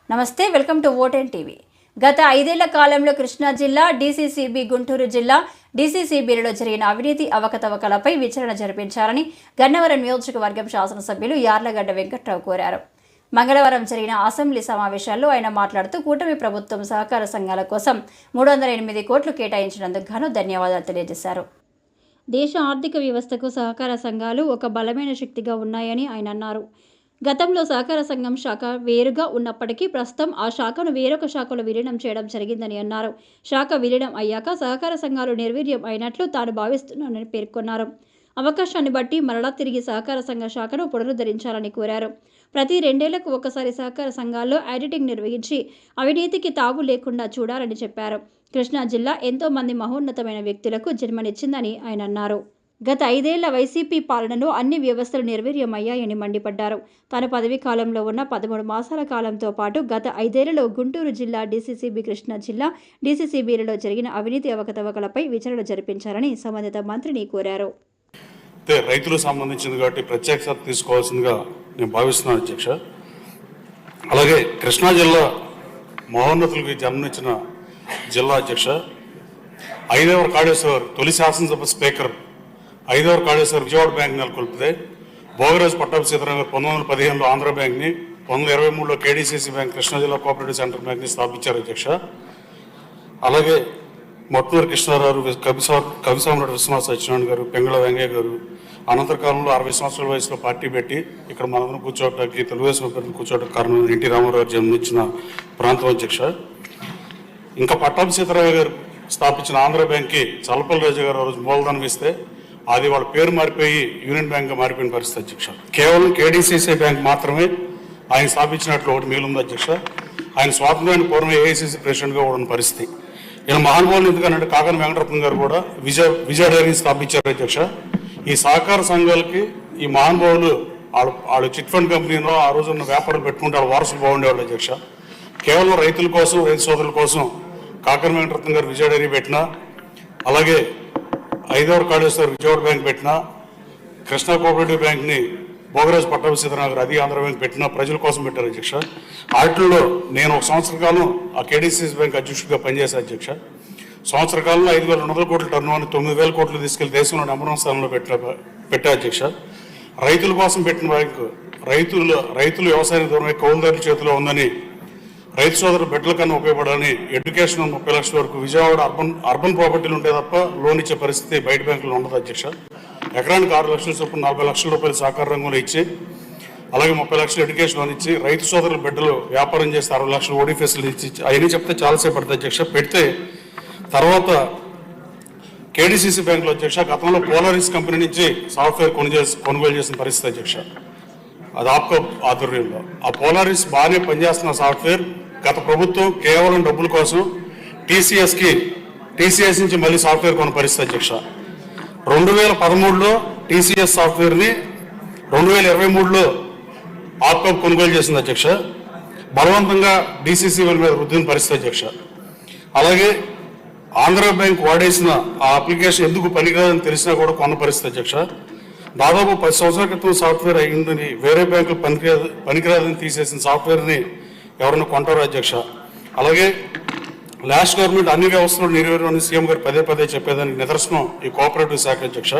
నమస్తే, welcome to ఓటెన్ TV. గత 5 ఏళ్ల కాలంలో కృష్ణా జిల్లా, డీసీసీబీ, గుంటూరు జిల్లా డీసీసీబీలలో జరిగిన అవినీతి అవకతవకలపై విచారణ జరిపించాలని గన్నవరం నియోజకవర్గం శాసనసభ్యులు యార్లగడ్డ వెంకట్రావు కోరారు. మంగళవారం జరిగిన అసెంబ్లీ సమావేశాల్లో ఆయన మాట్లాడుతూ కూటమి ప్రభుత్వం సహకార సంఘాల కోసం 308 కోట్లు కేటాయించినందుకు గాను ధన్యవాదాలు తెలియజేశారు. దేశ ఆర్థిక వ్యవస్థకు సహకార సంఘాలు ఒక బలమైన శక్తిగా ఉన్నాయని ఆయన అన్నారు. గతంలో సహకార సంఘం శాఖ వేరుగా ఉన్నప్పటికీ ప్రస్తుతం ఆ శాఖను వేరొక శాఖలో విలీనం చేయడం జరిగిందని అన్నారు. శాఖ విలీనం అయ్యాక సహకార సంఘాలు నిర్వీర్యం అయినట్లు తాను భావిస్తున్నానని పేర్కొన్నారు. అవకాశాన్ని బట్టి మరలా తిరిగి సహకార సంఘ శాఖను పునరుద్ధరించాలని కోరారు. ప్రతి 2 ఏళ్లకు ఒకసారి సహకార సంఘాల్లో ఆడిటింగ్ నిర్వహించి అవినీతికి తావు లేకుండా చూడాలని చెప్పారు. కృష్ణా జిల్లా ఎంతో మంది మహోన్నతమైన వ్యక్తులకు జన్మనిచ్చిందని ఆయన అన్నారు. గత 5 ఏళ్ల వైసీపీ పాలనలో అన్ని వ్యవస్థలు నిర్వీర్యమయ్యాయని మండిపడ్డారు. తన పదవీ కాలంలో ఉన్న 13 మాసాల కాలంతో పాటు గత 5 ఏళ్లలో గుంటూరు జిల్లా, డీసీసీబీ, కృష్ణా జిల్లా డీసీసీబీలలో జరిగిన అవినీతి అవకతవకలపై విచారణ జరిపించాలని సంబంధిత మంత్రిని కోరారు. రైతులకు సంబంధించింది కాబట్టి ప్రత్యేక శ్రద్ధ తీసుకోవాల్సిందిగా నేను భావిస్తున్నాను అధ్యక్ష. అలాగే కృష్ణా జిల్లా మహోన్నతులకు జన్మనిచ్చిన జిల్లా అధ్యక్ష. 5వ కాళేశ్వర్ తొలి శాసనసభ స్పీకర్ 5వ కాళేశ్వర్ విజయవాడ బ్యాంక్ నెలకొల్పితే భోగరాజు పట్టాభి సీతారాం గారు 1915లో ఆంధ్ర బ్యాంక్ని, 1923లో కేడీసీసీ బ్యాంక్, కృష్ణా జిల్లా కోఆపరేటివ్ సెంట్రల్ బ్యాంక్ని స్థాపించారు అధ్యక్ష. అలాగే మొట్టమొదటి కృష్ణారావు, కవిసామరెడ్డి విశ్వనాథ సత్యనారాయణ గారు, పెంగళ వెంకయ్య గారు అనంతర కాలంలో 60 సంవత్సరాల వయసులో పార్టీ పెట్టి ఇక్కడ మనందరం కూర్చోవడానికి, తెలుగుదేశం అభ్యర్థులు కూర్చోవడానికి కారణం ఎన్టీ రామారావు గారు జన్మనిచ్చిన ప్రాంతం అధ్యక్ష. ఇంకా పట్టాభి సీతారామయ్య గారు స్థాపించిన ఆంధ్ర బ్యాంక్కి చల్లపల్లి రాజు గారు ఆ రోజు మూలధనం ఇస్తే అది వాళ్ళ పేరు మారిపోయి యూనియన్ బ్యాంక్గా మారిపోయిన పరిస్థితి అధ్యక్ష. కేవలం కేడీసీసీ బ్యాంక్ మాత్రమే ఆయన స్థాపించినట్లు ఒకటి మిగిలింది అధ్యక్ష. ఆయన స్వాతంత్ర్యానికి పూర్వం ఏఐసీసీ ప్రెసిడెంట్గా ఉన్న పరిస్థితి. ఇలా మహానుభావులు ఎందుకనంటే కాకన వెంకటరత్న గారు కూడా విజయ డైరీని స్థాపించారు అధ్యక్ష. ఈ సహకార సంఘాలకి ఈ మహానుభావులు వాళ్ళు చిట్ ఫండ్ కంపెనీలో ఆ రోజు ఉన్న వ్యాపారం పెట్టుకుంటే వాళ్ళ వారసులు బాగుండేవాళ్ళు అధ్యక్ష. కేవలం రైతుల కోసం, రైతు సోదరుల కోసం కాకన వెంకటరత్న గారు విజయ డైరీ పెట్టినా, అలాగే 5వ కాళేశ్వర్ విజయవాడ బ్యాంక్ పెట్టినా, కృష్ణా కోఆపరేటివ్ బ్యాంక్ని భోగరాజు పట్టాభి సీతారాం గారు అది ఆంధ్ర బ్యాంక్ పెట్టినా ప్రజల కోసం పెట్టారు అధ్యక్ష. వాటిల్లో నేను ఒక సంవత్సర కాలం ఆ కేడీసీసీ బ్యాంక్ అధ్యక్షుడిగా పనిచేశాను అధ్యక్ష. సంవత్సర కాలంలో 5,200 కోట్ల టర్న్ ఓవర్ 9,000 కోట్లు తీసుకెళ్లి దేశంలో నెంబర్ 1 స్థానంలో పెట్టా అధ్యక్ష. రైతుల కోసం పెట్టిన బ్యాంకు రైతులు వ్యవసాయానికి దూరమై కౌలుదారుల చేతిలో ఉందని, రైతు సోదరుల బిడ్డల కన్నా ఉపయోగపడాలని ఎడ్యుకేషన్ 30 లక్షల వరకు విజయవాడ అర్బన్ ప్రాపర్టీలు ఉంటే తప్ప లోన్ ఇచ్చే పరిస్థితి బయట బ్యాంకులు ఉండదు అధ్యక్ష. ఎకరానికి 6 లక్షల చొప్పున 40 లక్షల రూపాయలు సహకార రంగంలో ఇచ్చి, అలాగే 30 లక్షలు ఎడ్యుకేషన్ లోన్ ఇచ్చి, రైతు సోదరుల బిడ్డలు వ్యాపారం చేస్తే 60 లక్షలు ఓడీ ఫెసిలిటీ ఇచ్చి, అవన్నీ చెప్తే చాలాసేపు పడుతుంది అధ్యక్ష. పెడితే తర్వాత కేడీసీసీ బ్యాంకులో అధ్యక్ష గతంలో పోలారిస్ కంపెనీ నుంచి సాఫ్ట్వేర్ కొనుగోలు చేసిన పరిస్థితి అధ్యక్ష. అది ఆప్కో ఆధ్వర్యంలో ఆ పోలారిస్ బాగానే పనిచేస్తున్న సాఫ్ట్వేర్ గత ప్రభుత్వం కేవలం డబ్బుల కోసం టీసీఎస్ నుంచి మళ్ళీ సాఫ్ట్వేర్ కొన్న పరిస్థితి అధ్యక్ష. 2013లో టీసీఎస్ సాఫ్ట్వేర్ని 2023లో ఆప్కో కొనుగోలు చేసింది అధ్యక్ష. బలవంతంగా డీసీసీ మీద రుద్దిన పరిస్థితి అధ్యక్ష. అలాగే ఆంధ్ర బ్యాంక్ వాడేసిన ఆ అప్లికేషన్ ఎందుకు పనికిరాదని తెలిసినా కూడా కొన్న పరిస్థితి అధ్యక్ష. దాదాపు 10 సంవత్సరాల క్రితం సాఫ్ట్వేర్ అయ్యిందని వేరే బ్యాంకులు పనికిరాదని తీసేసిన సాఫ్ట్వేర్ని ఎవరైనా కొంటారు అధ్యక్ష. అలాగే లాస్ట్ గవర్నమెంట్ అన్ని వ్యవస్థలు నిర్వీర్యమని సీఎం గారు పదే చెప్పేదానికి నిదర్శనం ఈ కోఆపరేటివ్ శాఖ అధ్యక్ష.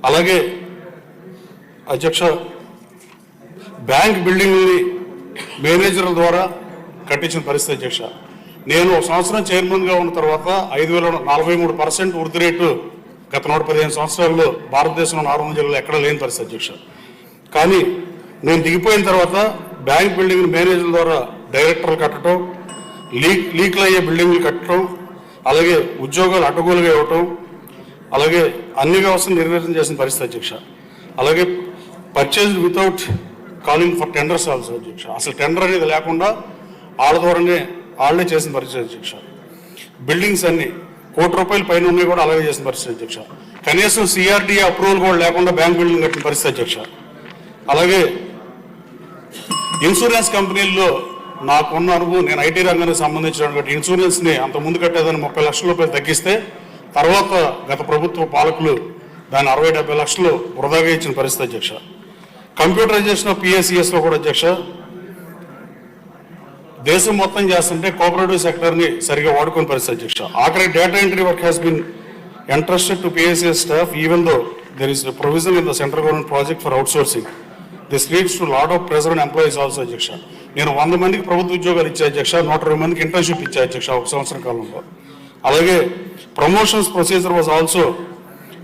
అలాగే అధ్యక్ష బ్యాంక్ బిల్డింగ్ని మేనేజర్ల ద్వారా కట్టించిన పరిస్థితి అధ్యక్ష. నేను 1 సంవత్సరం చైర్మన్గా ఉన్న తర్వాత 5,043% వృద్ధి రేటు గత 115 సంవత్సరాల్లో భారతదేశంలో 400 జిల్లాలో ఎక్కడ లేని పరిస్థితి అధ్యక్ష. కానీ నేను దిగిపోయిన తర్వాత బ్యాంక్ బిల్డింగ్ మేనేజర్ల ద్వారా డైరెక్టర్లు కట్టడం, లీక్లు అయ్యే బిల్డింగ్లు కట్టడం, అలాగే ఉద్యోగాలు అడ్డగోలుగా ఇవ్వటం, అలాగే అన్ని వ్యవస్థలు నిర్వహణ చేసిన పరిస్థితి అధ్యక్ష. అలాగే purchase without calling for tenders also అధ్యక్ష. అసలు టెండర్ అనేది లేకుండా వాళ్ళ ద్వారానే వాళ్ళే చేసిన పరిస్థితి అధ్యక్ష. బిల్డింగ్స్ అన్ని ₹1,00,00,000 పైన ఉన్నాయి కూడా అలాగే చేసిన పరిస్థితి అధ్యక్ష. కనీసం సిఆర్డీఏ అప్రూవల్ కూడా లేకుండా బ్యాంక్ బిల్డింగ్ కట్టిన పరిస్థితి అధ్యక్ష. అలాగే ఇన్సూరెన్స్ కంపెనీల్లో నాకున్న అనుభవం, నేను ఐటీ రంగానికి సంబంధించినటువంటి ఇన్సూరెన్స్ని అంత ముందు కట్టేదాన్ని 30 లక్షల రూపాయలు తగ్గిస్తే తర్వాత గత ప్రభుత్వ పాలకులు దాన్ని 60-70 లక్షలు వృధాగా ఇచ్చిన పరిస్థితి అధ్యక్ష. కంప్యూటరైజేషన్ ఆఫ్ పిఎస్సిఎస్లో కూడా అధ్యక్ష దేశం మొత్తం చేస్తుంటే కోఆపరేటివ్ సెక్టర్ని సరిగా వాడుకునే పరిస్థితి అధ్యక్ష. ఆఖరి data entry work has been entrusted to PSA staff even though there is a provision in the central government project for outsourcing. This leads to lot of pressure on employees also అధ్యక్ష. నేను 100 మందికి ప్రభుత్వ ఉద్యోగాలు ఇచ్చే అధ్యక్ష, 120 మందికి internship ఇచ్చే అధ్యక్ష ఒక సంవత్సరం కాలంలో. అలాగే promotions procedure was also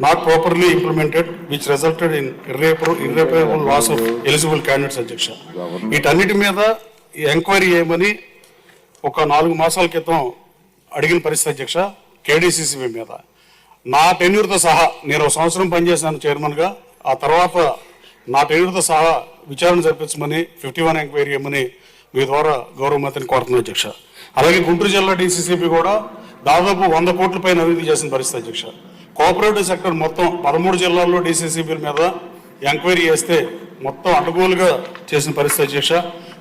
not properly implemented which resulted in irreparable loss of eligible candidates అధ్యక్ష. వీటన్నిటి మీద ఎంక్వైరీ చేయమని ఒక 4 మాసాల క్రితం అడిగిన పరిస్థితి అధ్యక్ష కేడీసీసీబీ మీద. నా టెన్యూర్తో సహా నేను ఒక సంవత్సరం పనిచేశాను చైర్మన్గా. ఆ తర్వాత నా టెన్యూర్తో సహా విచారణ జరిపించమని 51 ఎంక్వైరీ చేయమని మీ ద్వారా గౌరవ మంత్రిని కోరుతున్నాను అధ్యక్ష. అలాగే గుంటూరు జిల్లా డీసీసీబీ కూడా దాదాపు 100 కోట్ల పైన అభివృద్ధి చేసిన పరిస్థితి అధ్యక్ష. కోఆపరేటివ్ సెక్టర్ మొత్తం 13 జిల్లాల్లో డీసీసీబీల మీద ఎంక్వైరీ చేస్తే మొత్తం అడ్డగోలుగా చేసిన పరిస్థితి అధ్యక్ష.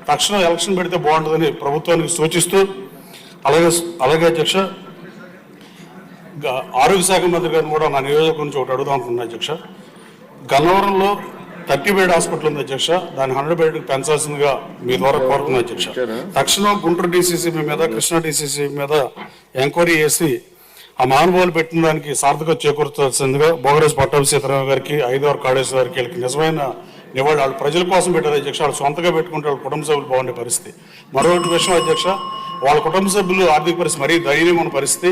తక్షణం ఎలక్షన్ పెడితే బాగుంటుందని ప్రభుత్వానికి సూచిస్తూ అలాగే అధ్యక్ష ఆరోగ్య శాఖ మంత్రి గారిని కూడా నా నియోజకవర్గం నుంచి ఒకటి అడుగుదాం అనుకున్నాను అధ్యక్ష. గన్నవరంలో 30 బెడ్ హాస్పిటల్ ఉంది అధ్యక్ష, దాన్ని 100 బెడ్కి పెంచాల్సిందిగా మీ ద్వారా కోరుతున్నాను అధ్యక్ష. తక్షణం గుంటూరు డీసీసీబీ మీద కృష్ణా డీసీసీబీ మీద ఎంక్వైరీ చేసి ఆ మహానుభావులు పెట్టిన దానికి సార్థకత చేకూర్చాల్సిందిగా భోగరాజు పట్టాభి సీతారామ గారికి, 5 కాళేశ్వర గారికి వీళ్ళకి నిజమైన నివాళి. వాళ్ళు ప్రజల కోసం పెట్టారు అధ్యక్ష, వాళ్ళు సొంతగా పెట్టుకుంటే వాళ్ళ కుటుంబ సభ్యులు బాగుండే పరిస్థితి. మరొకటి విషయం అధ్యక్ష, వాళ్ళ కుటుంబ సభ్యులు ఆర్థిక పరిస్థితి మరీ దయనీయంగా ఉన్న పరిస్థితి.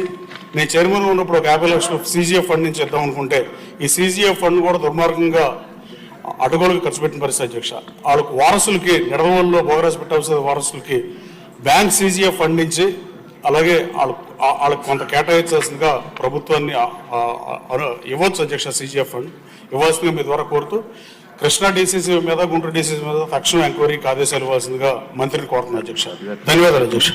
నేను చైర్మన్ ఉన్నప్పుడు ఒక 50 లక్షలు సీజీఎఫ్ ఫండ్ నుంచి ఇద్దాం అనుకుంటే ఈ సీజీఎఫ్ ఫండ్ కూడా దుర్మార్గంగా అడ్డగోలుగా ఖర్చు పెట్టిన పరిస్థితి అధ్యక్ష. వాళ్ళకు వారసులకి నిడదవోలులో భోగరాజు పట్టాభి వారసులకి బ్యాంక్ సీజీఎఫ్ ఫండ్ నుంచి అలాగే వాళ్ళకి కొంత కేటాయించాల్సిందిగా ప్రభుత్వాన్ని ఇవ్వచ్చు అధ్యక్ష. సీజీఎఫ్ ఫండ్ ఇవ్వాల్సిందిగా మీ ద్వారా కోరుతూ కృష్ణా డీసీసీ మీద గుంటూరు డీసీసీ మీద తక్షణం ఎంక్వైరీకి ఆదేశాలు ఇవ్వాల్సిందిగా మంత్రిని కోరుతున్నా అధ్యక్ష. ధన్యవాదాలు అధ్యక్ష.